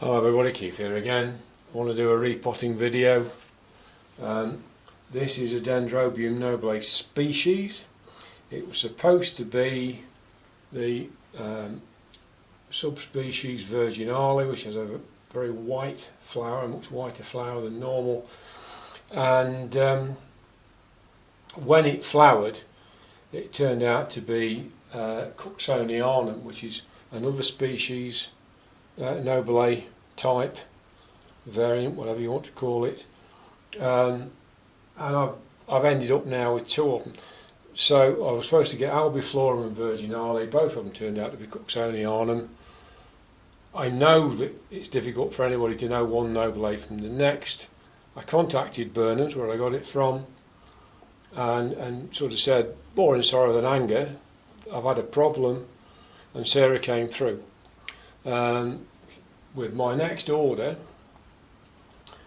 Hi everybody, Keith here again. I want to do a repotting video. This is a Dendrobium nobile species. It was supposed to be the subspecies virginale, which has a very white flower, a much whiter flower than normal. And when it flowered, it turned out to be Cooksonianum, which is another species, nobile type, variant, whatever you want to call it. And I've ended up now with two of them. So I was supposed to get albiflorum and virginale. Both of them turned out to be Cooksonianum. I know that it's difficult for anybody to know one nobile from the next. I contacted Burnham's, where I got it from, and sort of said, more in sorrow than anger, I've had a problem, and Sarah came through. With my next order,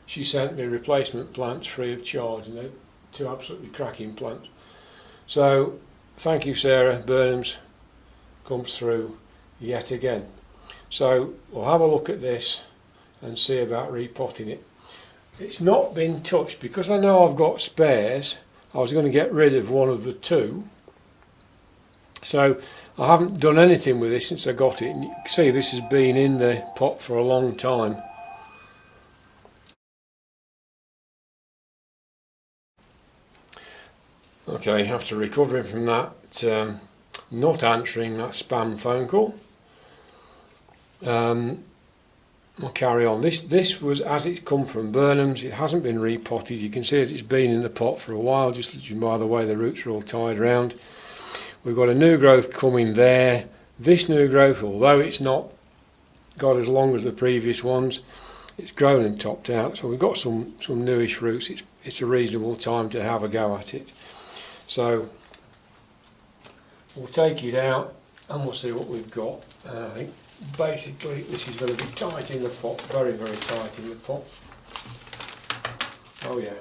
she sent me replacement plants free of charge, and they're two absolutely cracking plants. So thank you, Sarah. Burnham's comes through yet again. So we'll have a look at this and see about repotting it. It's not been touched because I know I've got spares. I was going to get rid of one of the two, so I haven't done anything with this since I got it, and you can see this has been in the pot for a long time. Okay, after recovering from that, not answering that spam phone call, I'll carry on. This was as it's come from Burnham's. It hasn't been repotted. You can see it's been in the pot for a while, just by the way the roots are all tied around. We've got a new growth coming there. This new growth, although it's not got as long as the previous ones, it's grown and topped out. So we've got some newish roots. It's a reasonable time to have a go at it. So we'll take it out and we'll see what we've got. I think basically this is going to be tight in the pot, very, very tight in the pot. Oh yeah,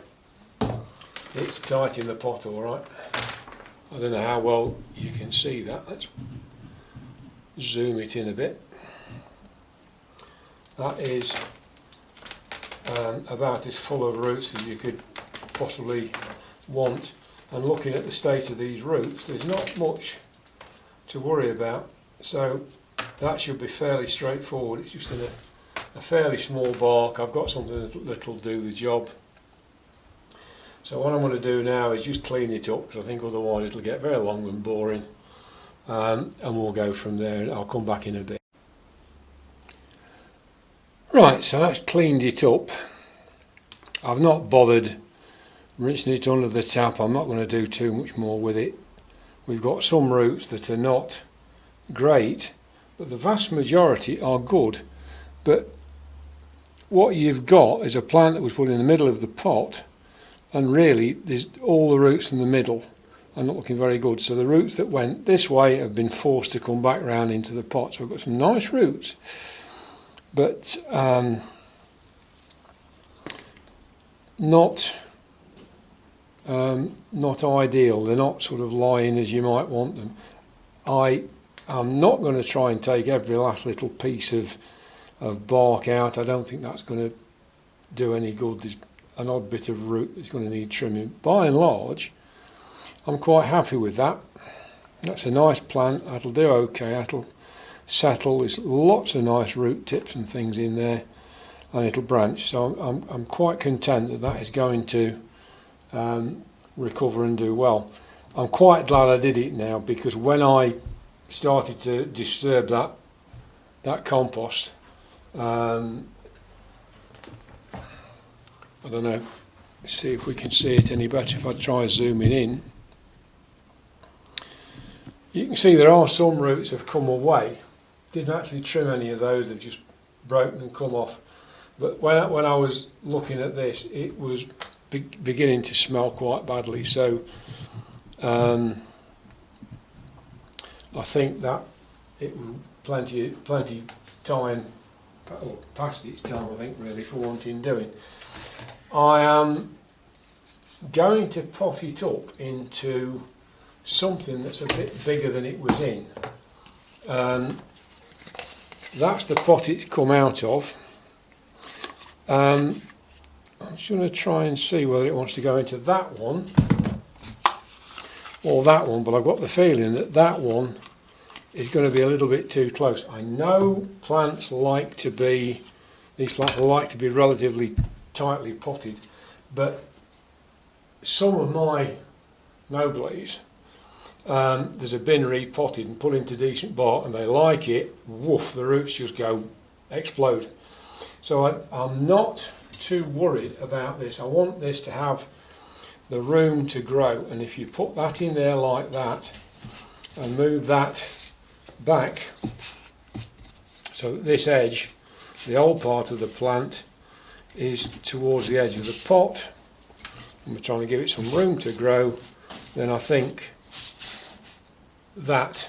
it's tight in the pot, all right. I don't know how well you can see that. Let's zoom it in a bit. That is about as full of roots as you could possibly want. And looking at the state of these roots, there's not much to worry about. So that should be fairly straightforward. It's just in a fairly small bark. I've got something that'll do the job. So what I'm going to do now is just clean it up, because I think otherwise it'll get very long and boring, and we'll go from there, and I'll come back in a bit. Right, so that's cleaned it up. I've not bothered rinsing it under the tap. I'm not going to do too much more with it. We've got some roots that are not great, but the vast majority are good. But what you've got is a plant that was put in the middle of the pot, and really there's all the roots in the middle are not looking very good. So the roots that went this way have been forced to come back round into the pot. So we've got some nice roots, but not ideal. They're not sort of lying as you might want them. I'm not going to try and take every last little piece of bark out. I don't think that's going to do any good. There's an odd bit of root that's going to need trimming. By and large, I'm quite happy with that. That's a nice plant. That'll do okay. That'll settle. There's lots of nice root tips and things in there, and it'll branch. So I'm quite content that that is going to recover and do well. I'm quite glad I did it now, because when I started to disturb that compost, I don't know, see if we can see it any better if I try zooming in. You can see there are some roots have come away. Didn't actually trim any of those, they've just broken and come off. But when I was looking at this, it was beginning to smell quite badly. So I think that it was plenty time, past its time, I think, really, for wanting doing. I am going to pot it up into something that's a bit bigger than it was in. That's the pot it's come out of. I'm just going to try and see whether it wants to go into that one or that one, but I've got the feeling that that one is going to be a little bit too close. I know plants like to be, these plants like to be relatively tightly potted, but some of my nobiles, there's a bin repotted and put into decent bark and they like it, woof, the roots just go explode. So I'm not too worried about this. I want this to have the room to grow, and if you put that in there like that and move that back so that this edge, the old part of the plant, is towards the edge of the pot, and we're trying to give it some room to grow, then I think that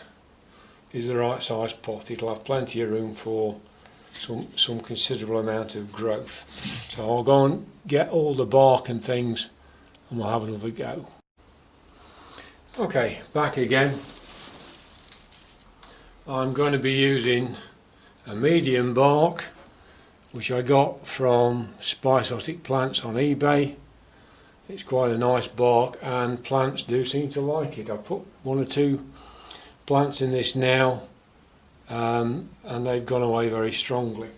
is the right size pot. It'll have plenty of room for some considerable amount of growth. So I'll go and get all the bark and things and we'll have another go. Okay, back again. I'm going to be using a medium bark which I got from Spiceotic Plants on eBay. It's quite a nice bark and plants do seem to like it. I've put 1 or 2 plants in this now and they've gone away very strongly.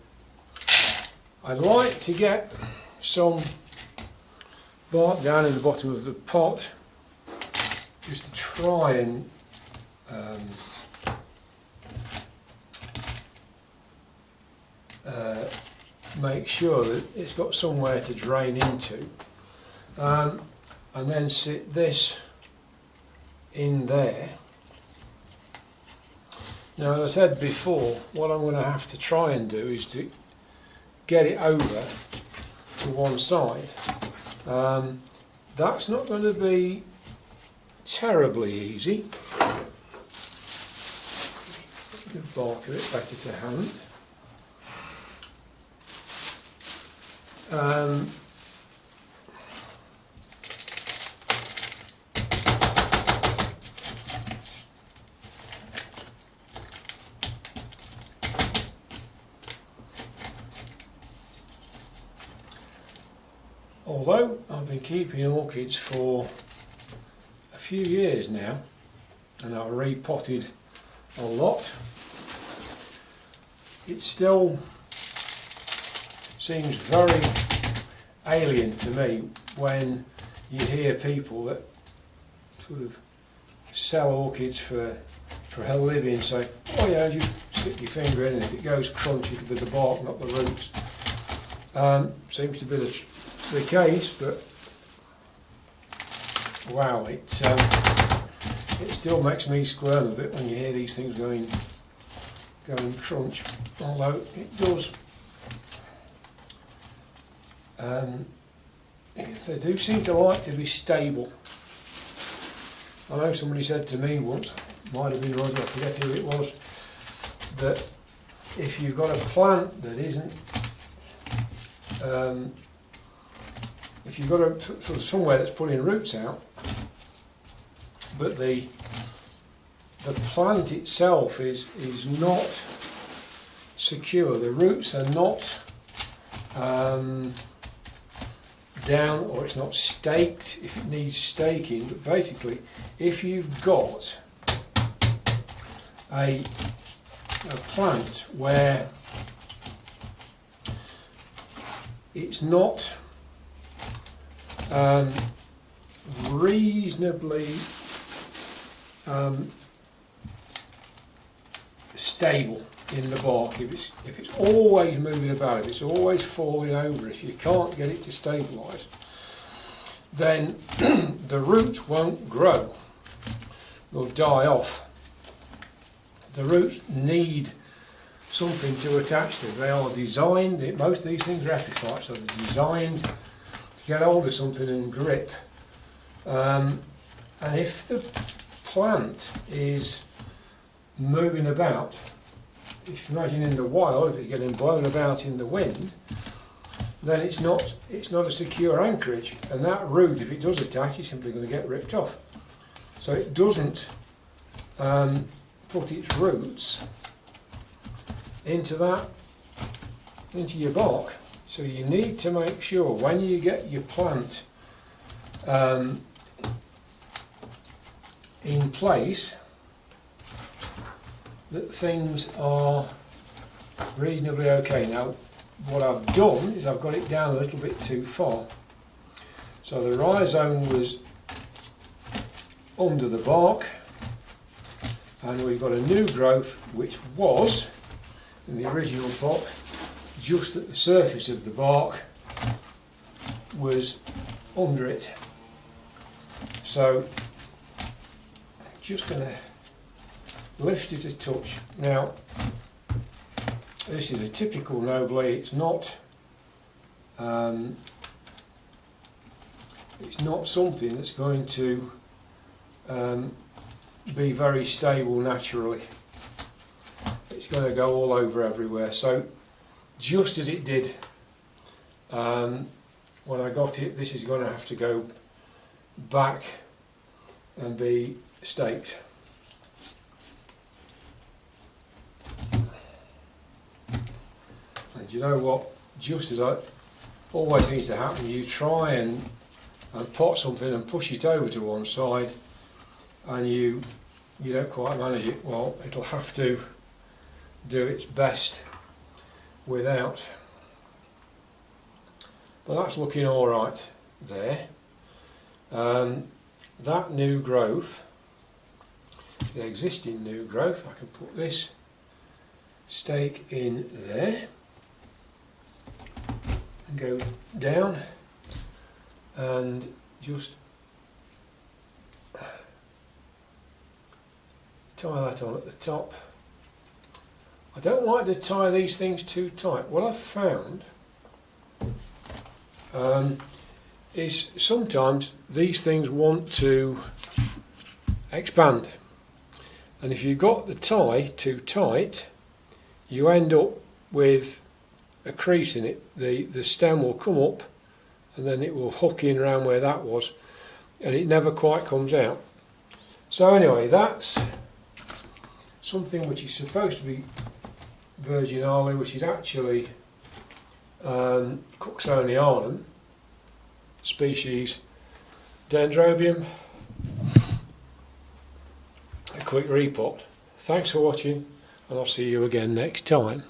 I'd like to get some bark down in the bottom of the pot just to try and make sure that it's got somewhere to drain into, and then sit this in there. Now, as I said before, what I'm going to have to try and do is to get it over to one side. That's not going to be terribly easy. The bark a bit better to hand. Although I've been keeping orchids for a few years now and I've repotted a lot, it still seems very alien to me when you hear people that sort of sell orchids for a living say, oh yeah, just stick your finger in and if it goes crunchy with the bark, not the roots. Seems to be the case, but wow, it still makes me squirm a bit when you hear these things going crunch, although it does. They do seem to like to be stable. I know somebody said to me once, might have been Roger, I forget who it was, that if you've got a plant that isn't, if you've got a sort of somewhere that's putting roots out, but the plant itself is not secure, the roots are not down, or it's not staked if it needs staking, but basically if you've got a plant where it's not reasonably stable in the bark, if it's always moving about, if it's always falling over, if you can't get it to stabilise, then the roots won't grow, they'll die off. The roots need something to attach to. They are designed, most of these things are epiphytes, so they're designed to get hold of something and grip. And if the plant is moving about, if you imagine in the wild, if it's getting blown about in the wind, then it's not a secure anchorage, and that root, if it does attach, is simply going to get ripped off. So it doesn't put its roots into your bark. So you need to make sure when you get your plant in place that things are reasonably okay. Now what I've done is I've got it down a little bit too far. So the rhizome was under the bark, and we've got a new growth which was in the original pot just at the surface of the bark, was under it. So just going to lift it a touch. Now this is a typical nobile. It's not something that's going to be very stable naturally. It's going to go all over everywhere. So just as it did when I got it, this is going to have to go back and be staked. And you know what, just as always needs to happen, you try and pot something and push it over to one side, and you don't quite manage it. Well, it'll have to do its best without. But that's looking all right there. That new growth, the existing new growth, I can put this stake in there and go down and just tie that on at the top. I don't like to tie these things too tight. What I've found is sometimes these things want to expand, and if you've got the tie too tight, you end up with a crease in it. The stem will come up and then it will hook in around where that was, and it never quite comes out. So anyway, that's something which is supposed to be virgin olive, which is actually Cooksonianum, species Dendrobium. A quick repot. Thanks for watching, and I'll see you again next time.